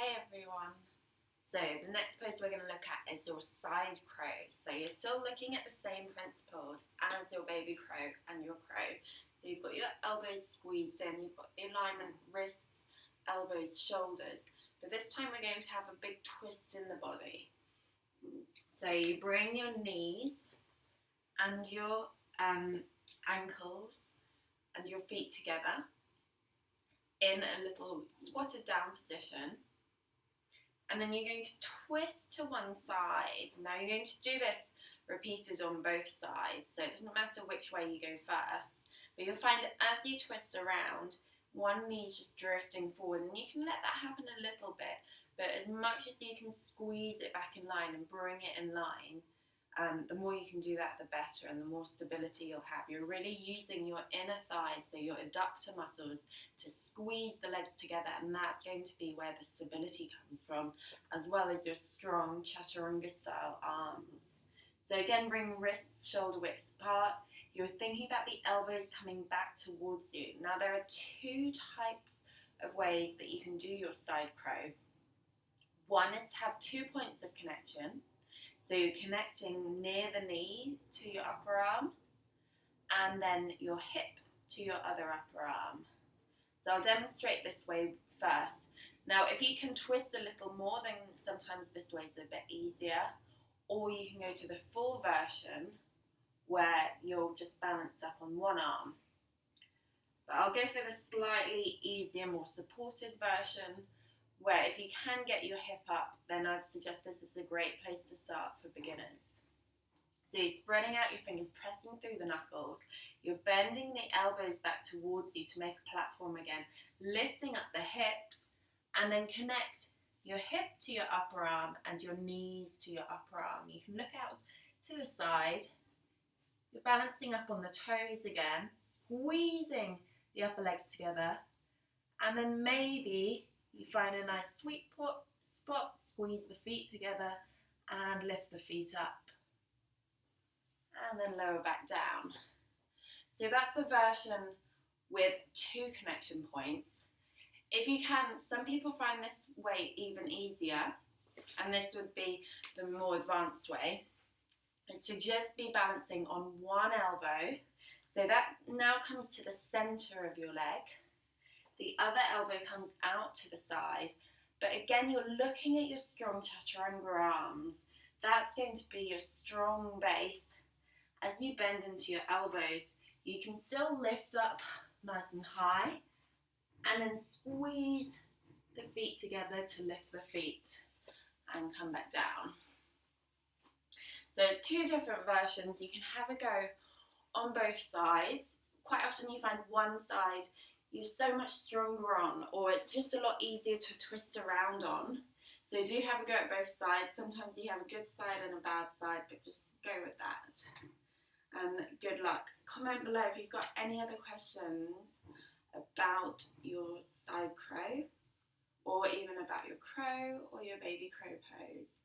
Hey everyone. So the next pose we're going to look at is your side crow. So you're still looking at the same principles as your baby crow and your crow. So you've got your elbows squeezed in, you've got the alignment, wrists, elbows, shoulders. But this time we're going to have a big twist in the body. So you bring your knees and your ankles and your feet together in a little squatted down position. And then you're going to twist to one side. Now you're going to do this repeated on both sides, so it doesn't matter which way you go first. But you'll find that as you twist around, one knee's just drifting forward, and you can let that happen a little bit, but as much as you can squeeze it back in line and bring it in line, the more you can do that, the better, and the more stability you'll have. You're really using your inner thighs, so your adductor muscles, to squeeze the legs together, and that's going to be where the stability comes from, as well as your strong chaturanga style arms. So again, bring wrists shoulder widths apart. You're thinking about the elbows coming back towards you. Now there are two types of ways that you can do your side crow. One is to have 2 points of connection. So you're connecting near the knee to your upper arm, and then your hip to your other upper arm. So I'll demonstrate this way first. Now if you can twist a little more, then sometimes this way is a bit easier, or you can go to the full version where you're just balanced up on one arm. But I'll go for the slightly easier, more supported version, where if you can get your hip up, then I'd suggest this is a great place to start for beginners. So you're spreading out your fingers, pressing through the knuckles. You're bending the elbows back towards you to make a platform again, lifting up the hips, and then connect your hip to your upper arm and your knees to your upper arm. You can look out to the side. You're balancing up on the toes again, squeezing the upper legs together, and then maybe you find a nice sweet spot, squeeze the feet together and lift the feet up. And then lower back down. So that's the version with 2 connection points. If you can, some people find this way even easier, and this would be the more advanced way, is to just be balancing on one elbow. So that now comes to the center of your leg. The other elbow comes out to the side, but again, you're looking at your strong chaturanga arms. That's going to be your strong base. As you bend into your elbows, you can still lift up nice and high, and then squeeze the feet together to lift the feet and come back down. So there's 2 different versions. You can have a go on both sides. Quite often you find one side you're so much stronger on, or it's just a lot easier to twist around on. So do have a go at both sides. Sometimes you have a good side and a bad side, but just go with that. And good luck. Comment below if you've got any other questions about your side crow, or even about your crow or your baby crow pose.